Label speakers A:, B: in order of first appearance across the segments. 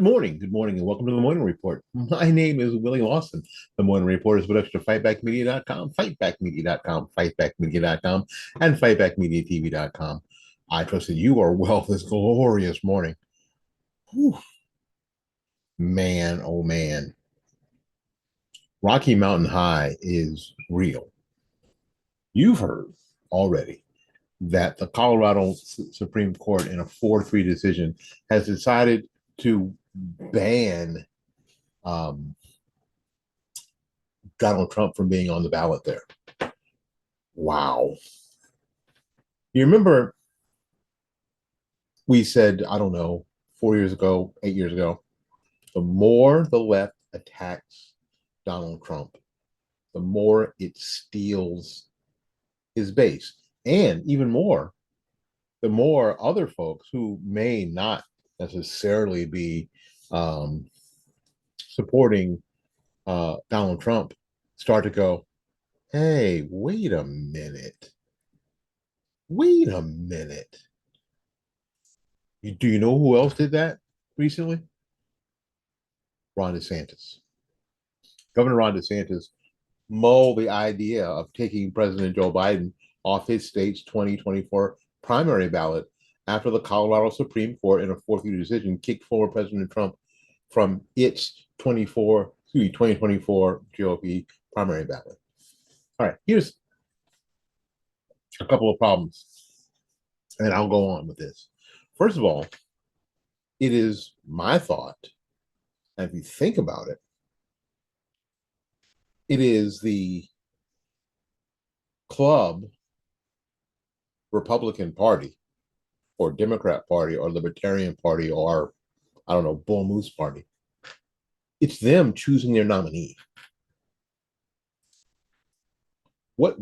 A: Good morning, and welcome to the Morning Report. My name is Willie Lawson. The Morning Report is with extra fightbackmedia.com, fightbackmedia.com, fightbackmedia.com, and fightbackmediatv.com. I trust that you are well this glorious morning. Whew. Man, oh man. Rocky Mountain High is real. You've heard already that the Colorado Supreme Court, in a 4-3 decision, has decided to ban um, Donald Trump from being on the ballot there. Wow. You remember we said, I don't know, 4 years ago, 8 years ago, the more the left attacks Donald Trump, the more it steals his base. And even more, the more other folks who may not necessarily be um, supporting Donald Trump start to go, hey, wait a minute. Wait a minute. Do you know who else did that recently? Ron DeSantis. Governor Ron DeSantis mulled the idea of taking President Joe Biden off his state's 2024 primary ballot after the Colorado Supreme Court, in a 4-3 decision, kicked former President Trump from its 2024 GOP primary ballot. All right, here's a couple of problems, and I'll go on with this. First of all, it is my thought, and if you think about it, it is the club Republican Party or Democrat Party or Libertarian Party or, I don't know, Bull Moose Party. It's them choosing their nominee. What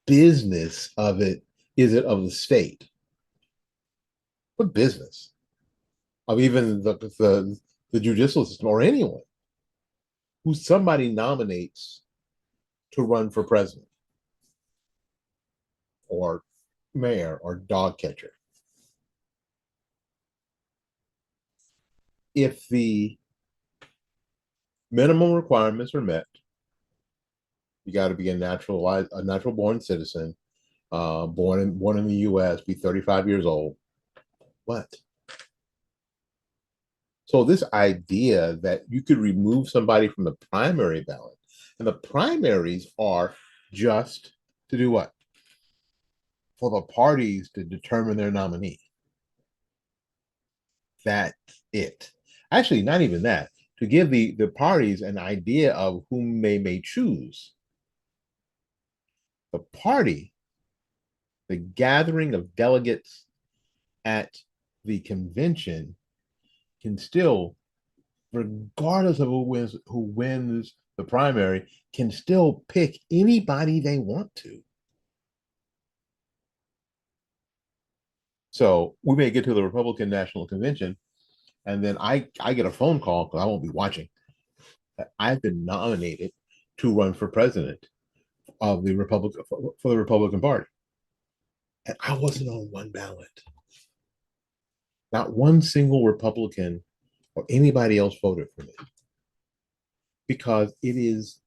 A: business of it is it of the state? What business of even the judicial system or anyone who somebody nominates to run for president or mayor or dog catcher? If the minimum requirements are met, you got to be a natural born citizen, born in the U.S., be 35 years old. What? So this idea that you could remove somebody from the primary ballot, and the primaries are just to do what? For the parties to determine their nominee. That's it. Actually, not even that. To give the parties an idea of whom they may choose. The party, the gathering of delegates at the convention, can still, regardless of who wins the primary, can still pick anybody they want to. So we may get to the Republican National Convention, and then I get a phone call, because I won't be watching, that I've been nominated to run for president of the for the Republican Party. And I wasn't on one ballot. Not one single Republican or anybody else voted for me, because the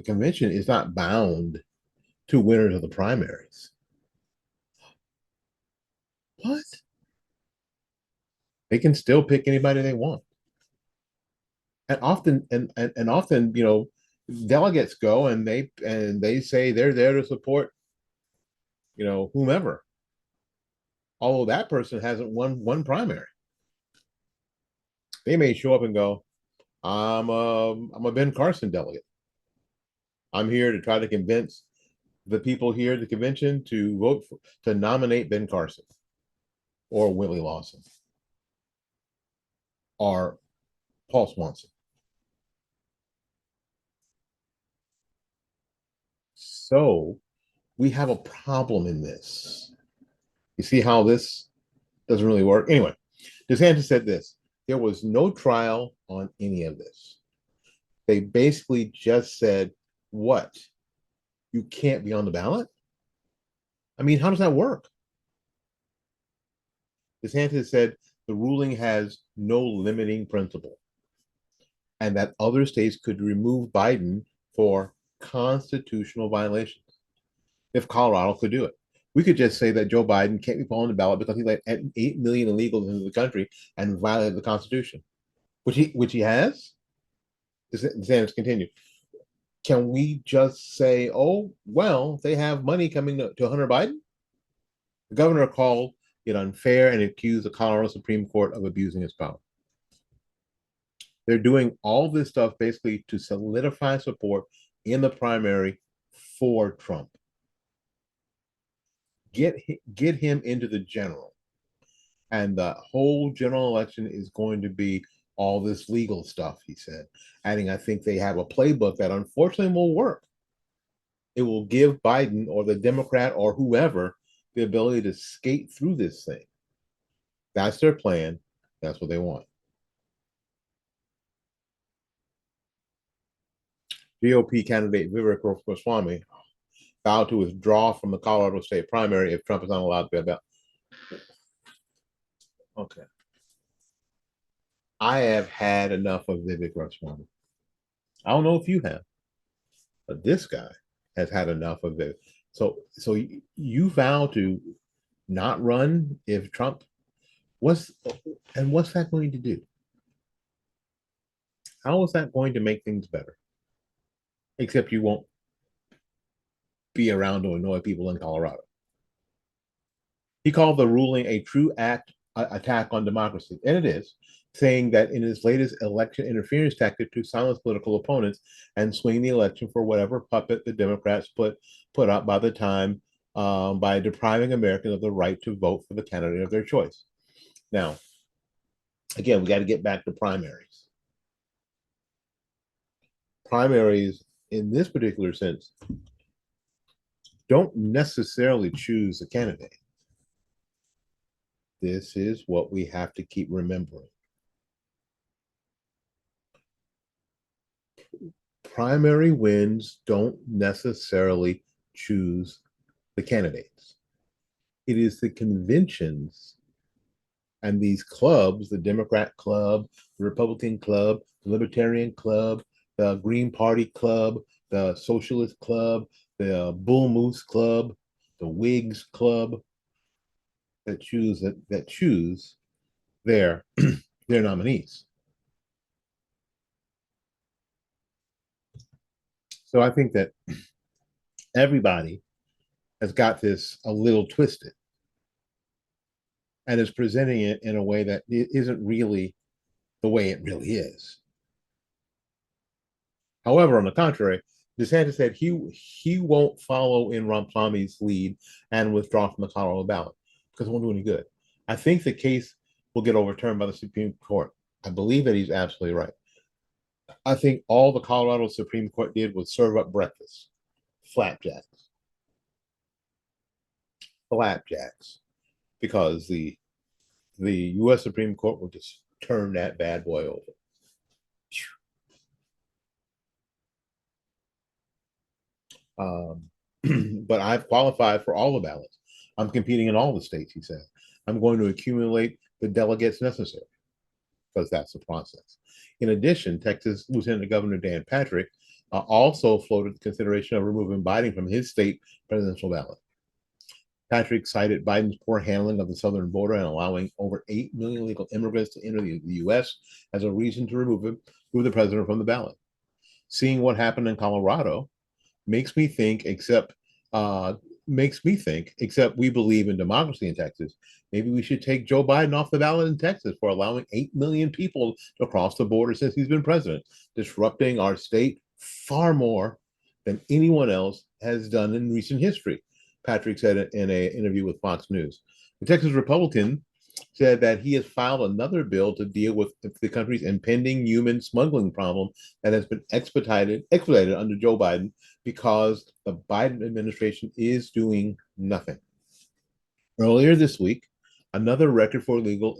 A: convention is not bound to winners of the primaries. What? They can still pick anybody they want. And often, delegates go and they say they're there to support, whomever. Although that person hasn't won one primary. They may show up and go, I'm a Ben Carson delegate. I'm here to try to convince the people here at the convention to nominate Ben Carson or Willie Lawson or Paul Swanson. So we have a problem in this. You see how this doesn't really work? Anyway, DeSantis said this: there was no trial on any of this. They basically just said, what? You can't be on the ballot? I mean, how does that work? DeSantis said the ruling has no limiting principle, and that other states could remove Biden for constitutional violations if Colorado could do it. We could just say that Joe Biden can't be put on the ballot because he let 8 million illegals into the country and violated the Constitution, which he has. DeSantis continued. Can we just say, oh, well, they have money coming to Hunter Biden? The governor called it unfair and accused the Colorado Supreme Court of abusing its power. They're doing all this stuff basically to solidify support in the primary for Trump. Get him into the general, and the whole general election is going to be all this legal stuff, he said, adding, I think they have a playbook that unfortunately will work. It will give Biden or the Democrat or whoever the ability to skate through this thing. That's their plan. That's what they want. GOP candidate Vivek Ramaswamy vowed to withdraw from the Colorado state primary if Trump is not allowed to be a ballot. Okay. I have had enough of Vivek Ramaswamy. I don't know if you have, but this guy has had enough of it. So you vow to not run if Trump what's that going to do? How is that going to make things better? Except you won't be around to annoy people in Colorado. He called the ruling a true attack on democracy, and it is, saying that in his latest election interference tactic to silence political opponents and swing the election for whatever puppet the Democrats put up by the time by depriving Americans of the right to vote for the candidate of their choice. Now, again, we got to get back to primaries. Primaries, in this particular sense, don't necessarily choose a candidate. This is what we have to keep remembering. Primary wins don't necessarily choose the candidates. It is the conventions and these clubs, the Democrat Club, the Republican Club, the Libertarian Club, the Green Party Club, the Socialist Club, the Bull Moose Club, the Whigs Club, that choose their their nominees. So I think that everybody has got this a little twisted and is presenting it in a way that isn't really the way it really is. However, on the contrary, DeSantis said he won't follow in Ramaswamy's lead and withdraw from the Colorado ballot because it won't do any good. I think the case will get overturned by the Supreme Court. I believe that he's absolutely right. I think all the Colorado Supreme Court did was serve up breakfast, flapjacks, because the U.S. Supreme Court will just turn that bad boy over. But I've qualified for all the ballots. I'm competing in all the states, he said. I'm going to accumulate the delegates necessary because that's the process. In addition, Texas Lieutenant Governor Dan Patrick also floated the consideration of removing Biden from his state presidential ballot. Patrick cited Biden's poor handling of the southern border and allowing over 8 million illegal immigrants to enter the U.S. as a reason to remove the president from the ballot. Seeing what happened in Colorado makes me think, except we believe in democracy in Texas, maybe we should take Joe Biden off the ballot in Texas for allowing 8 million people to cross the border since he's been president, disrupting our state far more than anyone else has done in recent history, Patrick said in an interview with Fox News. The Texas Republican said that he has filed another bill to deal with the country's impending human smuggling problem that has been expedited under Joe Biden because the Biden administration is doing nothing. Earlier this week, another record for illegal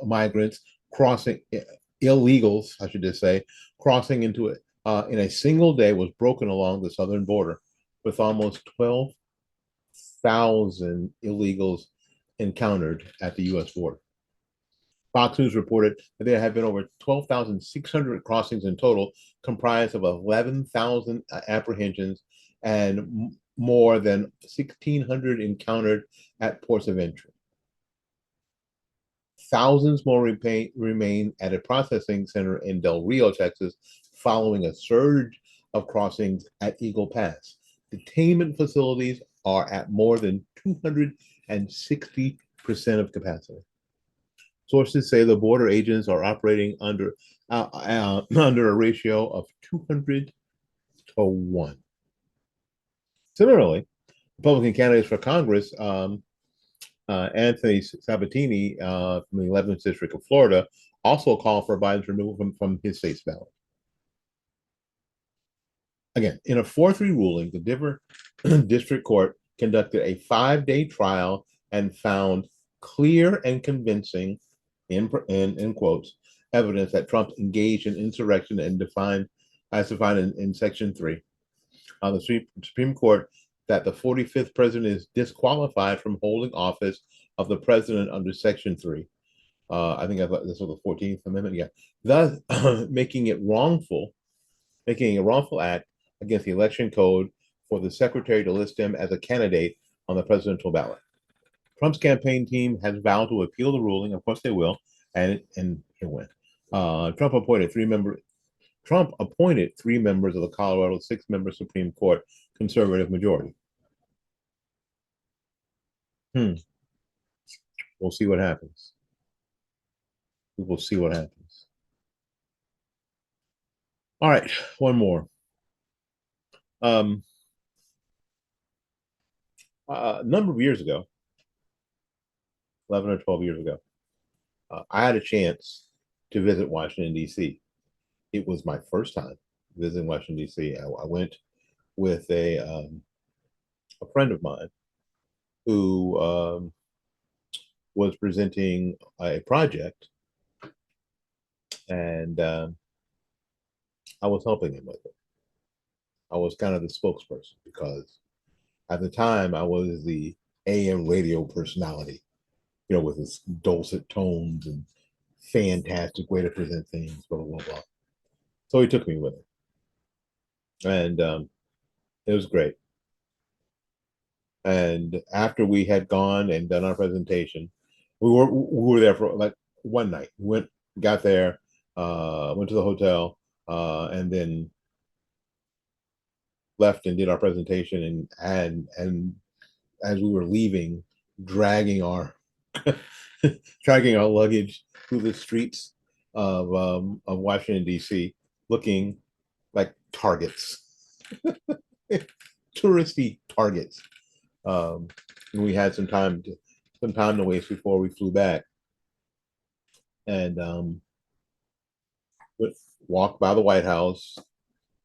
A: migrants illegals, I should just say, crossing into it in a single day was broken along the southern border, with almost 12,000 illegals encountered at the U.S. border. Fox News reported that there have been over 12,600 crossings in total, comprised of 11,000 apprehensions and more than 1,600 encountered at ports of entry. Thousands more remain at a processing center in Del Rio, Texas, following a surge of crossings at Eagle Pass. Detainment facilities are at more than 260% of capacity. Sources say the border agents are operating under a ratio of 200 to 1. Similarly, Republican candidates for Congress, Anthony Sabatini from the 11th District of Florida, also called for Biden's removal from his state's ballot. Again, in a 4-3 ruling, the Denver District Court conducted a 5-day trial and found clear and convincing, in quotes, evidence that Trump engaged in insurrection and defined in Section 3. The Supreme Court that the 45th president is disqualified from holding office of the president under Section 3. I think this was the 14th Amendment, yeah. Thus, making a wrongful act against the election code for the secretary to list him as a candidate on the presidential ballot. Trump's campaign team has vowed to appeal the ruling. Of course, they will, and he'll win. Trump appointed 3 members of the Colorado 6-member Supreme Court conservative majority. We'll see what happens. We will see what happens. All right, one more. A number of years ago, 11 or 12 years ago, I had a chance to visit Washington, D.C. It was my first time visiting Washington, D.C. I went with a friend of mine who was presenting a project, and I was helping him with it. I was kind of the spokesperson because at the time I was the AM radio personality, with his dulcet tones and fantastic way to present things, blah, blah, blah. So he took me with him. And it was great. And after we had gone and done our presentation, we were there for like one night. We got there, went to the hotel, and then left and did our presentation. And as we were leaving, dragging our luggage through the streets of Washington, D.C., looking like targets, touristy targets. We had some time to waste before we flew back, and walked by the White House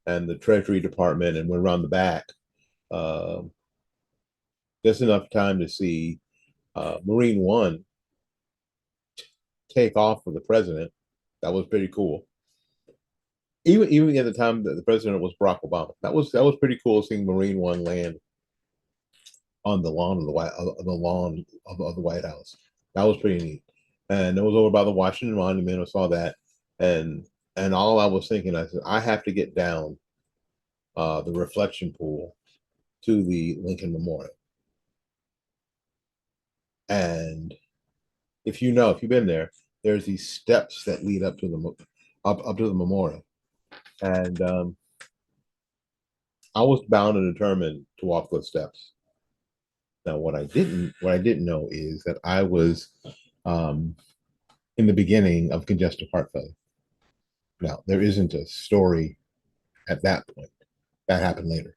A: and the Treasury Department, and went around the back. Just enough time to see Marine One take off with the president. That was pretty cool. Even at the time that the president was Barack Obama, that was pretty cool seeing Marine One land on the lawn of the White House. That was pretty neat. And it was over by the Washington Monument. I saw that, and all I was thinking, I said, I have to get down the reflection pool to the Lincoln Memorial. And if you've been there, there's these steps that lead up to the memorial, and I was bound and determined to walk those steps. Now, what I didn't know is that I was in the beginning of congestive heart failure. Now, there isn't a story at that point. That happened later.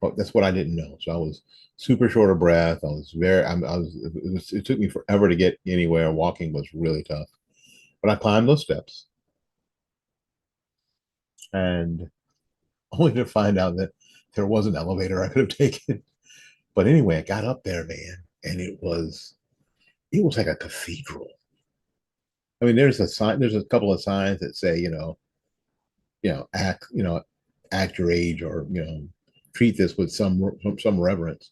A: But that's what I didn't know. So I was super short of breath. It took me forever to get anywhere. Walking was really tough. But I climbed those steps, and only to find out that there was an elevator I could have taken. But anyway, I got up there, man, and it was like a cathedral. I mean, there's a couple of signs that say, act your age, or treat this with some reverence.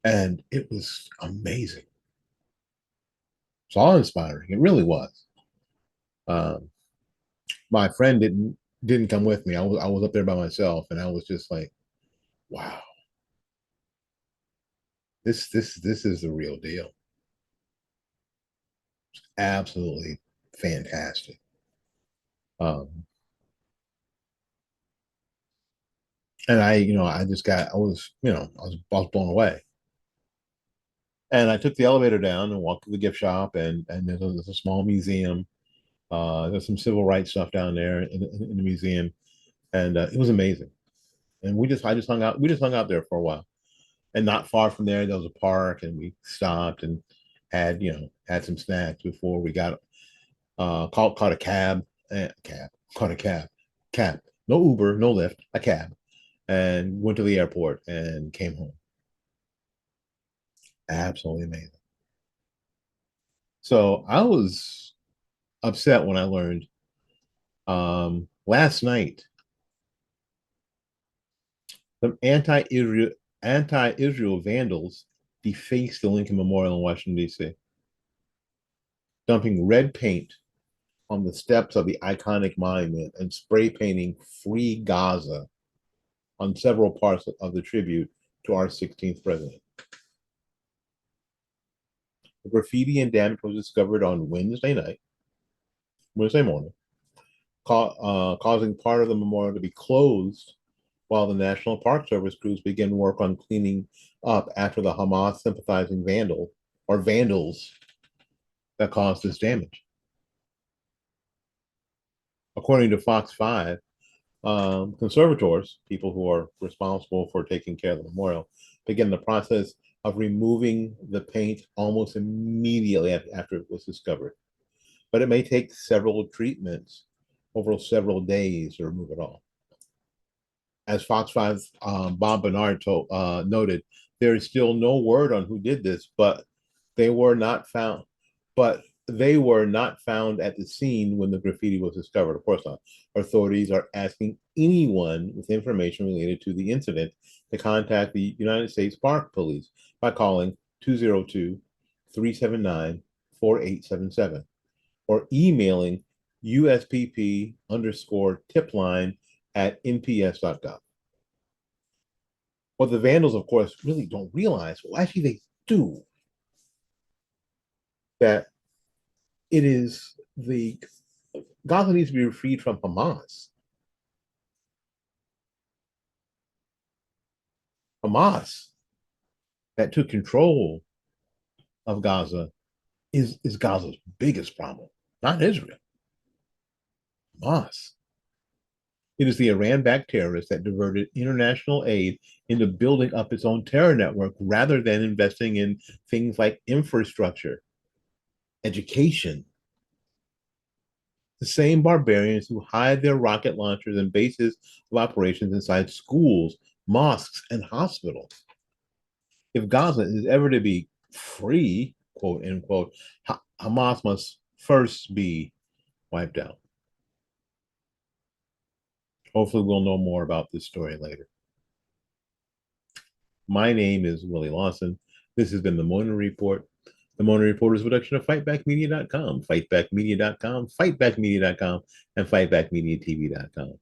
A: And it was amazing. It's awe-inspiring. It really was. Um, my friend didn't come with me. I was up there by myself, and I was just like, wow, this is the real deal. Absolutely fantastic. Um, and I was blown away. And I took the elevator down and walked to the gift shop, and there's a small museum. There's some civil rights stuff down there in the museum, and it was amazing. And I just hung out. We just hung out there for a while, and not far from there was a park, and we stopped and had some snacks before we got caught a caught a cab, no Uber, no Lyft, a cab, and went to the airport and came home. Absolutely amazing. So I was upset when I learned last night the anti-Israel vandals defaced the Lincoln Memorial in Washington, D.C., dumping red paint on the steps of the iconic monument and spray painting "Free Gaza" on several parts of the tribute to our 16th president. The graffiti and damage was discovered on Wednesday morning, causing part of the memorial to be closed while the National Park Service crews begin work on cleaning up after the Hamas sympathizing vandals that caused this damage. According to Fox 5, conservators, people who are responsible for taking care of the memorial, began the process of removing the paint almost immediately after it was discovered. But it may take several treatments over several days to remove it all. As Fox 5's Bob Bernard noted, there is still no word on who did this, but they were not found. But they were not found at the scene when the graffiti was discovered. Of course not. Authorities are asking anyone with information related to the incident to contact the United States Park Police by calling 202-379-4877 or emailing USPP_tipline@nps.gov. What the vandals, of course, really don't realize, well, actually they do, that it is Gaza needs to be freed from Hamas. Hamas that took control of Gaza is Gaza's biggest problem, not Israel. Hamas. It is the Iran-backed terrorists that diverted international aid into building up its own terror network rather than investing in things like infrastructure, education. The same barbarians who hide their rocket launchers and bases of operations inside schools, mosques, and hospitals. If Gaza is ever to be free, quote unquote, Hamas must first be wiped out. Hopefully, we'll know more about this story later. My name is Willie Lawson. This has been the Morning Report. The Morning Report is a production of fightbackmedia.com, fightbackmedia.com, fightbackmedia.com, and fightbackmediatv.com.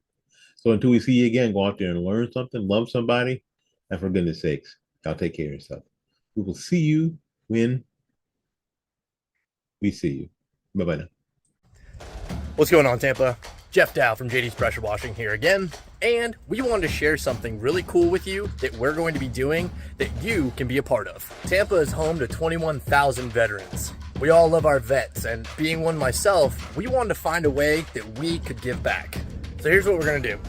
A: So until we see you again, go out there and learn something, love somebody, and for goodness sakes, y'all take care of yourself. We will see you when we see you. Bye-bye now.
B: What's going on, Tampa? Jeff Dow from JD's Pressure Washing here again, and we wanted to share something really cool with you that we're going to be doing that you can be a part of. Tampa is home to 21,000 veterans. We all love our vets, and being one myself, we wanted to find a way that we could give back. So here's what we're going to do.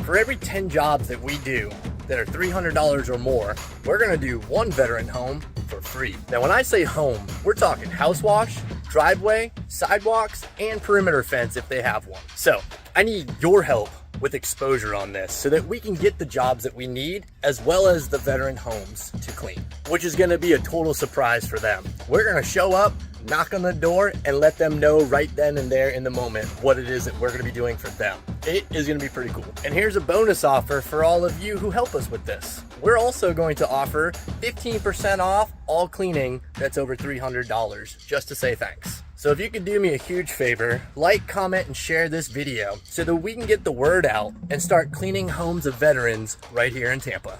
B: For every 10 jobs that we do that are $300 or more, we're going to do one veteran home for free. Now, when I say home, we're talking house wash, driveway, sidewalks, and perimeter fence if they have one. So I need your help with exposure on this so that we can get the jobs that we need as well as the veteran homes to clean, which is going to be a total surprise for them. We're going to show up, knock on the door, and let them know right then and there in the moment what it is that we're going to be doing for them. It is going to be pretty cool. And here's a bonus offer for all of you who help us with this. We're also going to offer 15% off all cleaning that's over $300 just to say thanks. So So if you could do me a huge favor, like, comment, and share this video so that we can get the word out and start cleaning homes of veterans right here in Tampa.